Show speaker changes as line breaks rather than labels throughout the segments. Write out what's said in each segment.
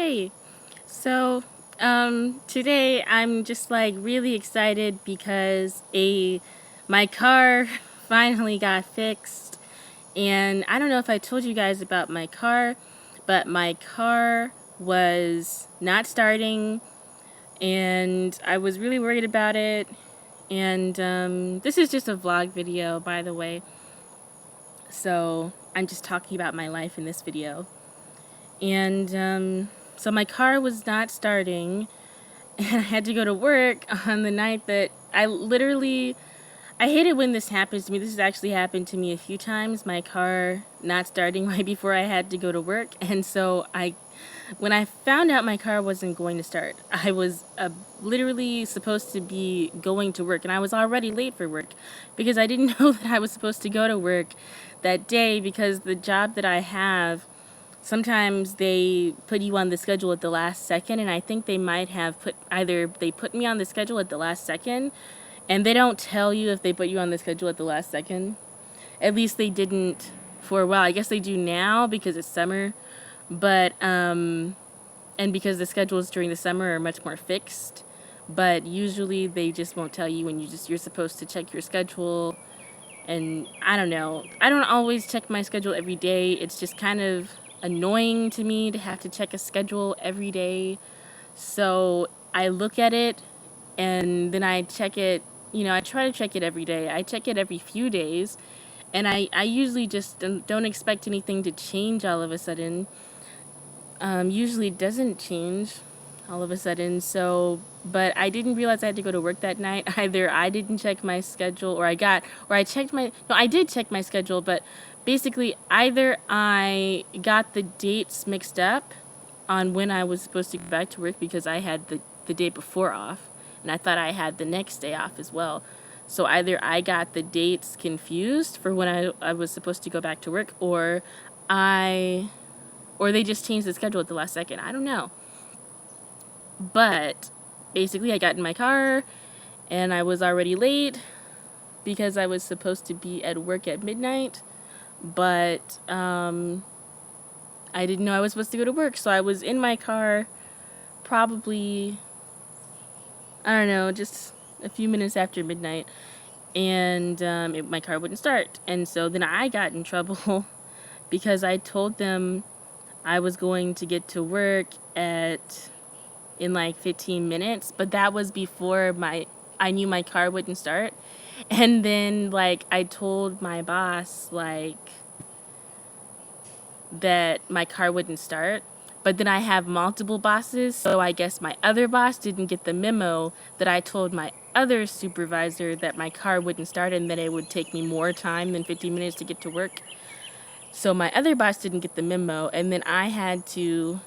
Hey, so today I'm just like really excited because my car finally got fixed. And I don't know if I told you guys about my car, but my car was not starting and I was really worried about it. And this is just a vlog video, by the way. So I'm just talking about my life in this video. And so my car was not starting, and I had to go to work on the night that I hate it when this happens to me. This has actually happened to me a few times, my car not starting right before I had to go to work. And so when I found out my car wasn't going to start, I was literally supposed to be going to work, and I was already late for work because I didn't know that I was supposed to go to work that day, because the job that I have, sometimes they put you on the schedule at the last second, and I think they might have they put me on the schedule at the last second, and they don't tell you if they put you on the schedule at the last second. At least they didn't for a while. I guess they do now because it's summer, but and because the schedules during the summer are much more fixed. But usually they just won't tell you when you're supposed to check your schedule. And I don't know. I don't always check my schedule every day. It's just kind of annoying to me to have to check a schedule every day. So I look at it and then I check it. I try to check it every day. I check it every few days. And I usually just don't expect anything to change all of a sudden. Usually it doesn't change all of a sudden. So, but I didn't realize I had to go to work that night. Either I didn't check my schedule, or I did check my schedule, but basically either I got the dates mixed up on when I was supposed to go back to work, because I had the day before off and I thought I had the next day off as well. So either I got the dates confused for when I was supposed to go back to work, or they just changed the schedule at the last second. I don't know. But basically I got in my car and I was already late because I was supposed to be at work at midnight. But I didn't know I was supposed to go to work. So I was in my car probably, I don't know, just a few minutes after midnight. And my car wouldn't start. And so then I got in trouble because I told them I was going to get to work in like 15 minutes, but that was before I knew my car wouldn't start. And then like I told my boss that my car wouldn't start. But then I have multiple bosses, so I guess my other boss didn't get the memo that I told my other supervisor that my car wouldn't start and that it would take me more time than 15 minutes to get to work. So my other boss didn't get the memo, and then I had to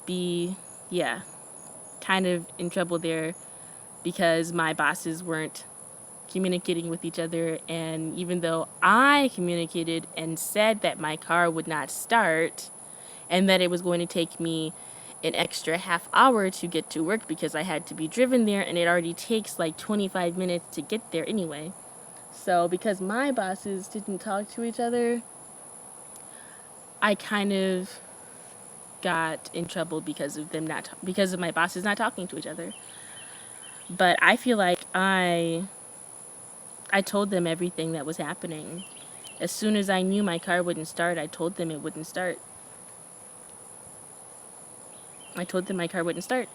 be, kind of in trouble there because my bosses weren't communicating with each other. And even though I communicated and said that my car would not start and that it was going to take me an extra half hour to get to work because I had to be driven there, and it already takes like 25 minutes to get there anyway. So because my bosses didn't talk to each other, I kind of got in trouble because of because of my bosses not talking to each other. But I feel like I told them everything that was happening. As soon as I knew my car wouldn't start, I told them it wouldn't start. I told them my car wouldn't start.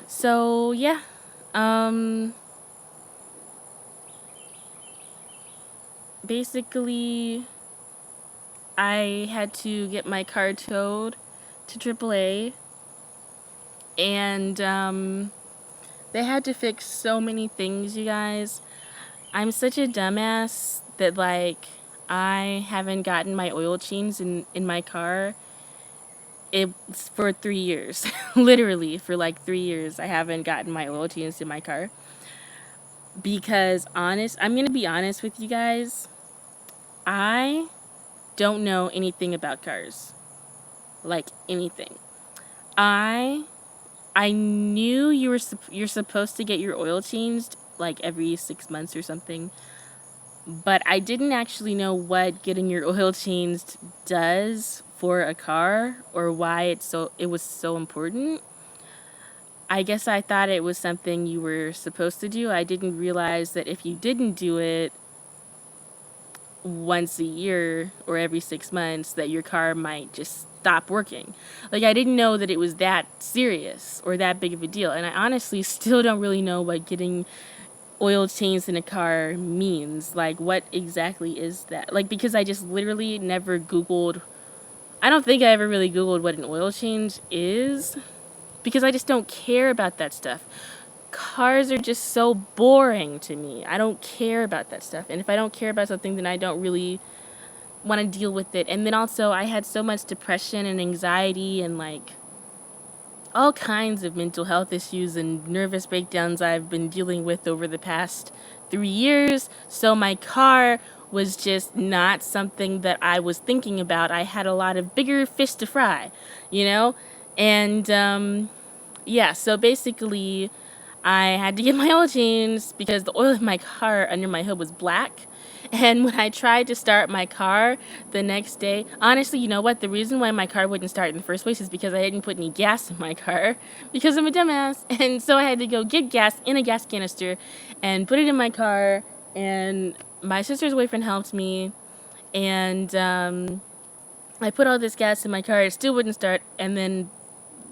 So, yeah. Basically, I had to get my car towed to AAA. And they had to fix so many things, you guys. I'm such a dumbass that like I haven't gotten my oil change in my car. It's for 3 years. Literally for like 3 years I haven't gotten my oil changed in my car. Because I'm going to be honest with you guys. I don't know anything about cars. Like anything. I knew you're supposed to get your oil changed like every 6 months or something, but I didn't actually know what getting your oil changed does for a car or why it was so important. I guess I thought it was something you were supposed to do. I didn't realize that if you didn't do it once a year or every 6 months, that your car might just stop working. Like, I didn't know that it was that serious or that big of a deal. And I honestly still don't really know what getting oil changed in a car means. Like, what exactly is that? Like, because I just literally never Googled. I don't think I ever really Googled what an oil change is because I just don't care about that stuff. Cars are just so boring to me. I don't care about that stuff. And if I don't care about something, then I don't really want to deal with it. And then also, I had so much depression and anxiety and like all kinds of mental health issues and nervous breakdowns I've been dealing with over the past 3 years. So my car was just not something that I was thinking about. I had a lot of bigger fish to fry, you know? And yeah, so basically, I had to get my oil changed because the oil in my car under my hood was black. And when I tried to start my car the next day, honestly, you know what? The reason why my car wouldn't start in the first place is because I didn't put any gas in my car because I'm a dumbass. And so I had to go get gas in a gas canister and put it in my car. And my sister's boyfriend helped me. And I put all this gas in my car. It still wouldn't start. And then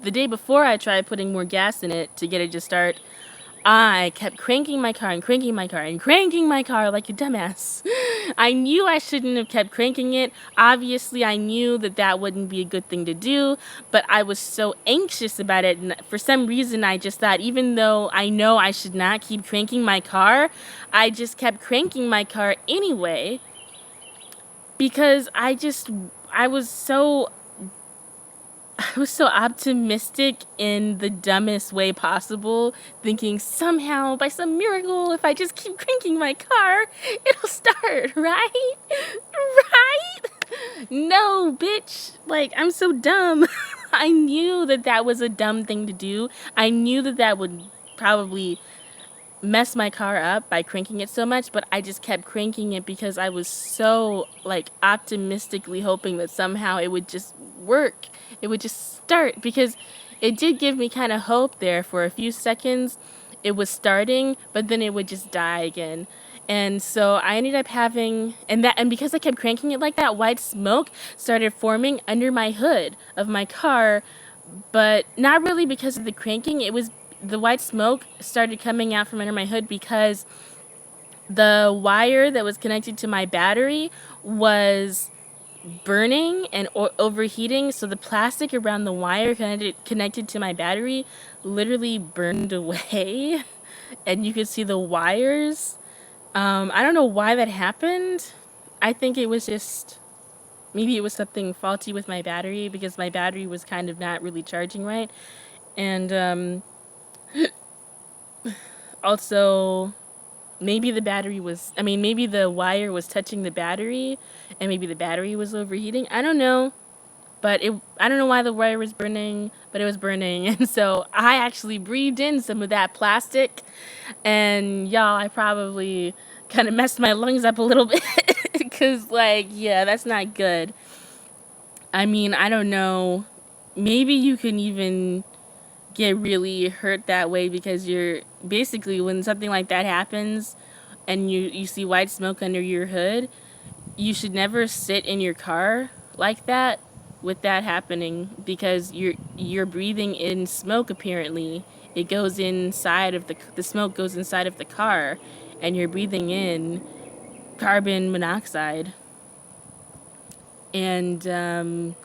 the day before I tried putting more gas in it to get it to start, I kept cranking my car and cranking my car and cranking my car like a dumbass. I knew I shouldn't have kept cranking it. Obviously, I knew that that wouldn't be a good thing to do, but I was so anxious about it. And for some reason, I just thought, even though I know I should not keep cranking my car, I just kept cranking my car anyway because I was so optimistic in the dumbest way possible, thinking somehow, by some miracle, if I just keep cranking my car, it'll start, right? Right? No, bitch. Like, I'm so dumb. I knew that that was a dumb thing to do. I knew that that would probably mess my car up by cranking it so much, but I just kept cranking it because I was so like optimistically hoping that somehow it would just work. It would just start because it did give me kind of hope there for a few seconds. It was starting, but then it would just die again. And so I ended up and because I kept cranking it like that, white smoke started forming under my hood of my car, but not really because of the cranking. It was the white smoke started coming out from under my hood because the wire that was connected to my battery was burning and overheating, so the plastic around the wire connected to my battery literally burned away and you could see the wires. I don't know why that happened. I think it was just maybe it was something faulty with my battery because my battery was kind of not really charging right. And also, maybe the wire was touching the battery and maybe the battery was overheating. I don't know. I don't know why the wire was burning, but it was burning. And so I actually breathed in some of that plastic. And y'all, I probably kind of messed my lungs up a little bit because, like, yeah, that's not good. I mean, I don't know. Maybe you can even get really hurt that way because you're basically when something like that happens and you see white smoke under your hood, you should never sit in your car like that with that happening because you're breathing in smoke apparently. It goes inside of the smoke goes inside of the car and you're breathing in carbon monoxide. And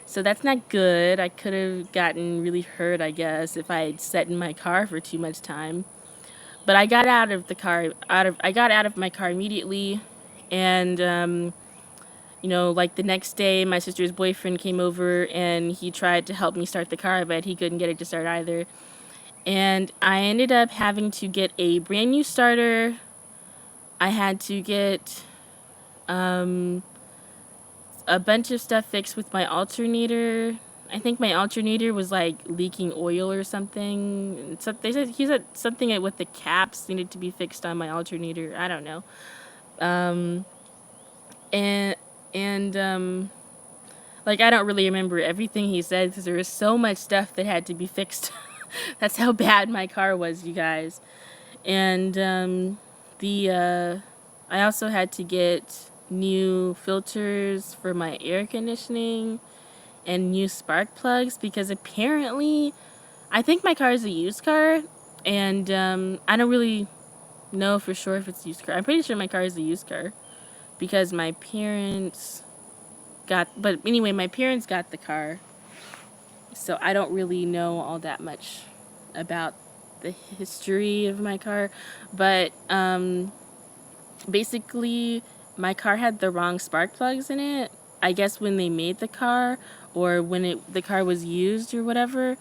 so that's not good. I could have gotten really hurt, I guess, if I had sat in my car for too much time. But I got out of my car immediately, and like the next day, my sister's boyfriend came over and he tried to help me start the car, but he couldn't get it to start either. And I ended up having to get a brand new starter. I had to get a bunch of stuff fixed with my alternator. I think my alternator was like leaking oil or something. So he said something with the caps needed to be fixed on my alternator. I don't know. Um, and and Like, I don't really remember everything he said because there was so much stuff that had to be fixed. That's how bad my car was, you guys. And I also had to get new filters for my air conditioning and new spark plugs because apparently I think my car is a used car, and I don't really know for sure if it's a used car. I'm pretty sure my car is a used car because my parents but anyway, my parents got the car, so I don't really know all that much about the history of my car, but basically my car had the wrong spark plugs in it. I guess when they made the car or when the car was used or whatever,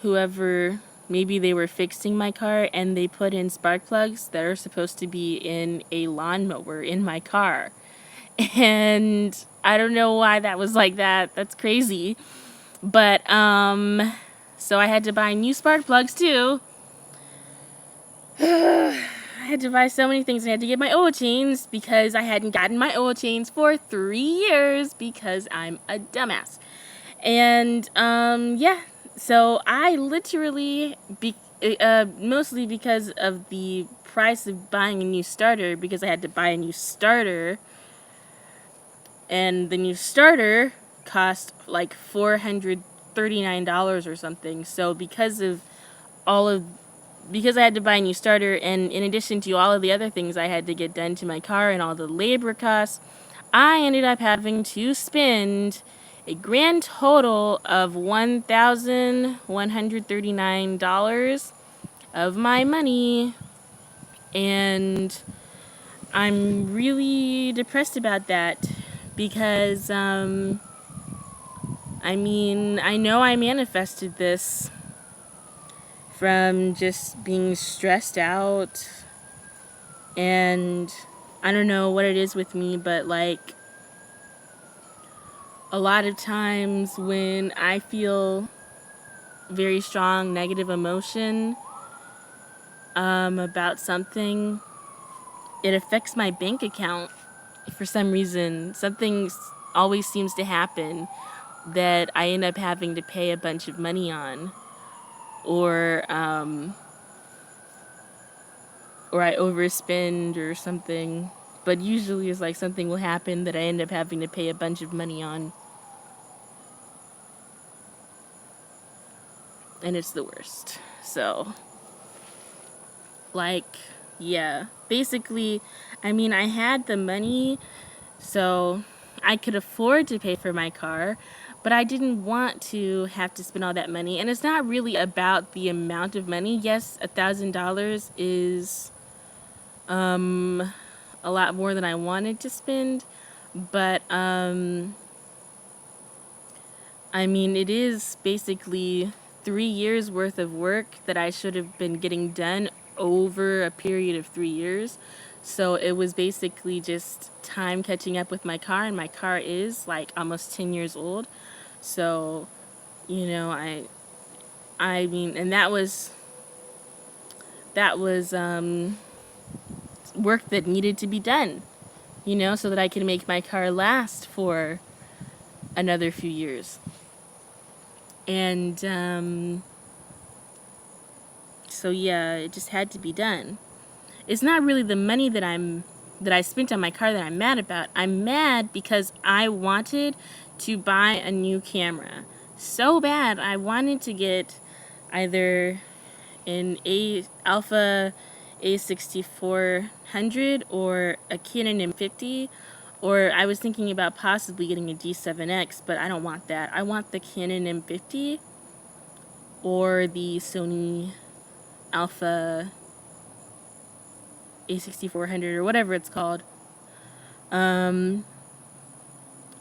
whoever, maybe they were fixing my car and they put in spark plugs that are supposed to be in a lawnmower in my car. And I don't know why that was like that. That's crazy. But so I had to buy new spark plugs too. I had to buy so many things. I had to get my oil change because I hadn't gotten my oil change for 3 years because I'm a dumbass. And yeah, so I literally mostly because of the price of buying a new starter, because I had to buy a new starter, and the new starter cost like $439 or something. So because I had to buy a new starter, and in addition to all of the other things I had to get done to my car and all the labor costs, I ended up having to spend a grand total of $1,139 of my money. And I'm really depressed about that because, I mean, I know I manifested this from just being stressed out, and I don't know what it is with me, but like a lot of times when I feel very strong negative emotion about something, it affects my bank account for some reason. Something always seems to happen that I end up having to pay a bunch of money on, or I overspend or something. But usually it's like something will happen that I end up having to pay a bunch of money on. And it's the worst. So, like, yeah. Basically, I mean, I had the money, so I could afford to pay for my car, but I didn't want to have to spend all that money. And it's not really about the amount of money. Yes, $1,000 is a lot more than I wanted to spend, but I mean, it is basically 3 years worth of work that I should have been getting done over a period of 3 years. So it was basically just time catching up with my car, and my car is like almost 10 years old. So, you know, I mean, and that was work that needed to be done, you know, so that I can make my car last for another few years. And so yeah, it just had to be done. It's not really the money that I spent on my car that I'm mad about. I'm mad because I wanted to buy a new camera so bad. I wanted to get either an Alpha A6400 or a Canon M50, or I was thinking about possibly getting a D7X, but I don't want that. I want the Canon M50 or the Sony Alpha A6400 or whatever it's called,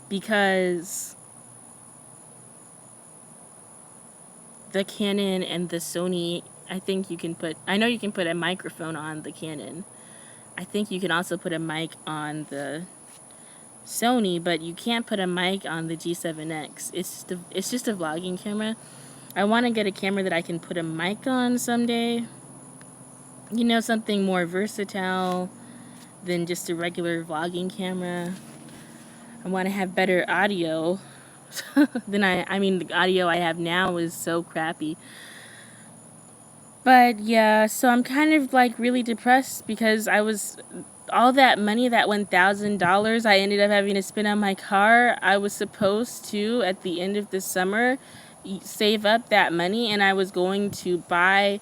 because the Canon and the Sony, I know you can put a microphone on the Canon. I think you can also put a mic on the Sony, but you can't put a mic on the G7X. It's just a vlogging camera. I want to get a camera that I can put a mic on someday. You know, something more versatile than just a regular vlogging camera. I want to have better audio than I mean, the audio I have now is so crappy. But yeah, so I'm kind of like really depressed because all that money, that $1,000 I ended up having to spend on my car, I was supposed to, at the end of the summer, save up that money, and I was going to buy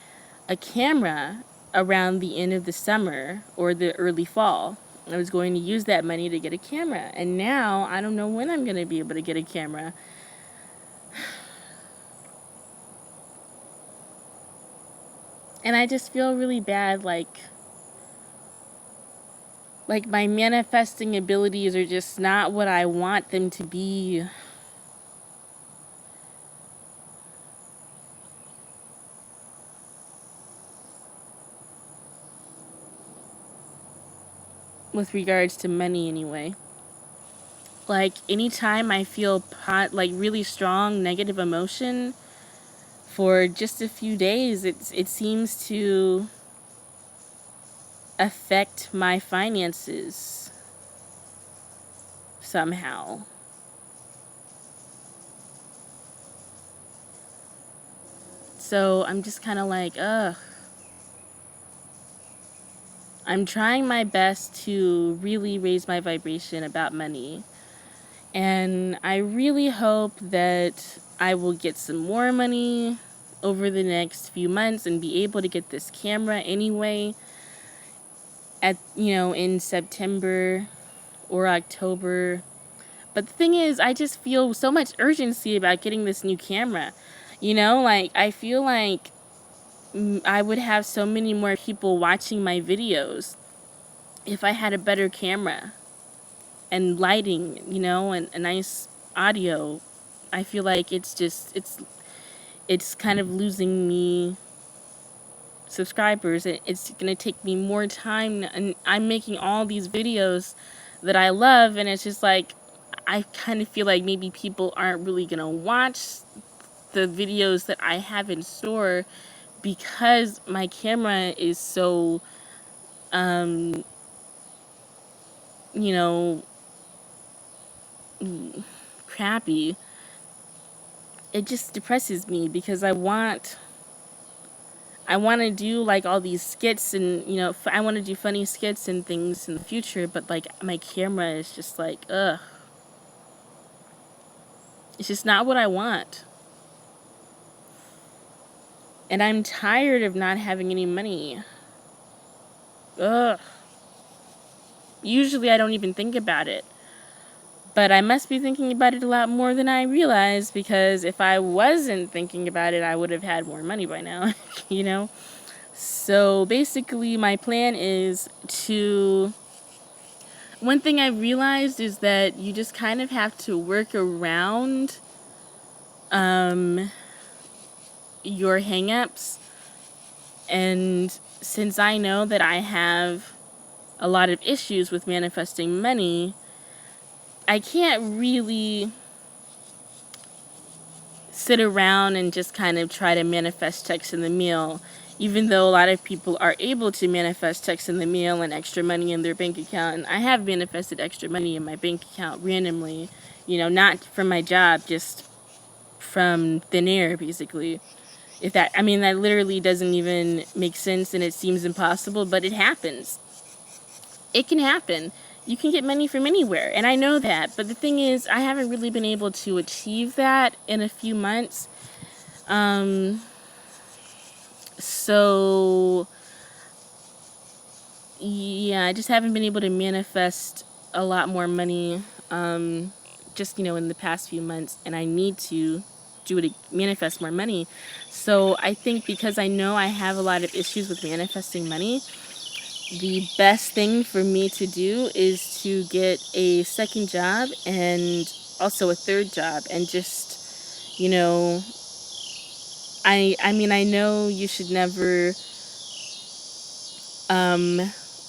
a camera around the end of the summer or the early fall. I was going to use that money to get a camera, and now I don't know when I'm going to be able to get a camera. And I just feel really bad, like my manifesting abilities are just not what I want them to be. With regards to money, anyway. Like, anytime I feel like really strong negative emotion for just a few days, it seems to affect my finances somehow. So I'm just kind of like, ugh. I'm trying my best to really raise my vibration about money. And I really hope that I will get some more money over the next few months and be able to get this camera anyway in September or October. But the thing is, I just feel so much urgency about getting this new camera. Like, I feel like I would have so many more people watching my videos if I had a better camera and lighting, and a nice audio. I feel like it's kind of losing me subscribers. It's going to take me more time, and I'm making all these videos that I love, and it's just like I kind of feel like maybe people aren't really going to watch the videos that I have in store because my camera is so you know crappy. It just depresses me because I want to do like all these skits, and I want to do funny skits and things in the future, but like my camera is just like, ugh. It's just not what I want. And I'm tired of not having any money. Ugh. Usually I don't even think about it. But I must be thinking about it a lot more than I realize, because if I wasn't thinking about it, I would have had more money by now, So basically my plan is to... One thing I realized is that you just kind of have to work around your hang-ups. And since I know that I have a lot of issues with manifesting money, I can't really sit around and just kind of try to manifest checks in the mail, even though a lot of people are able to manifest checks in the mail and extra money in their bank account. And I have manifested extra money in my bank account randomly, not from my job, just from thin air, basically. That literally doesn't even make sense, and it seems impossible, but it happens. It can happen. You can get money from anywhere, and I know that. But the thing is, I haven't really been able to achieve that in a few months. So, yeah, I just haven't been able to manifest a lot more money, just, in the past few months, and I need to do it to manifest more money. So I think because I know I have a lot of issues with manifesting money, the best thing for me to do is to get a second job and also a third job, and just, I know you should never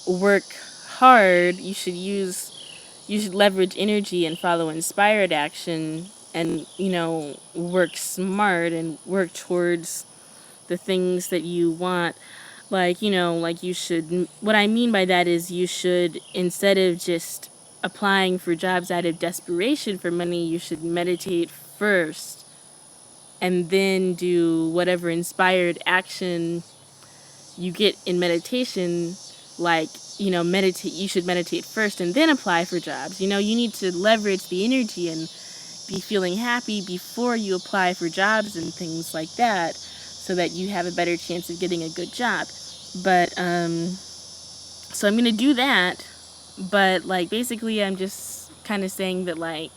work hard. You should leverage energy and follow inspired action, and work smart and work towards the things that you want. Like, like you should, what I mean by that is you should, instead of just applying for jobs out of desperation for money, you should meditate first and then do whatever inspired action you get in meditation. Like, you should meditate first and then apply for jobs. You need to leverage the energy and be feeling happy before you apply for jobs and things like that, so that you have a better chance of getting a good job. But so I'm gonna do that, but like basically I'm just kind of saying that like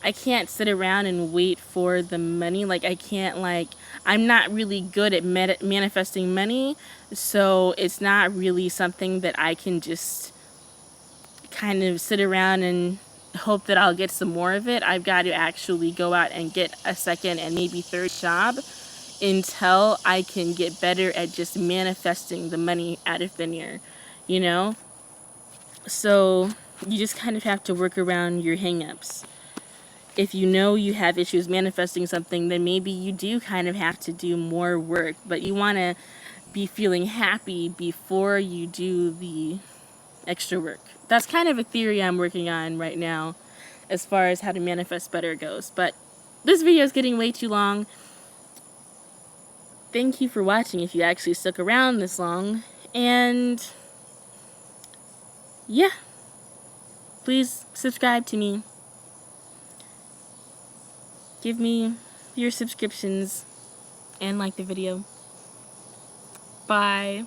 I can't sit around and wait for the money. Like I can't, like, I'm not really good at manifesting money, so it's not really something that I can just kind of sit around and hope that I'll get some more of it. I've got to actually go out and get a second and maybe third job until I can get better at just manifesting the money out of thin air, you know? So you just kind of have to work around your hang-ups. If you know you have issues manifesting something, then maybe you do kind of have to do more work, but you want to be feeling happy before you do the extra work. That's kind of a theory I'm working on right now as far as how to manifest better goes. But this video is getting way too long. Thank you for watching if you actually stuck around this long. And yeah, please subscribe to me. Give me your subscriptions and like the video. Bye.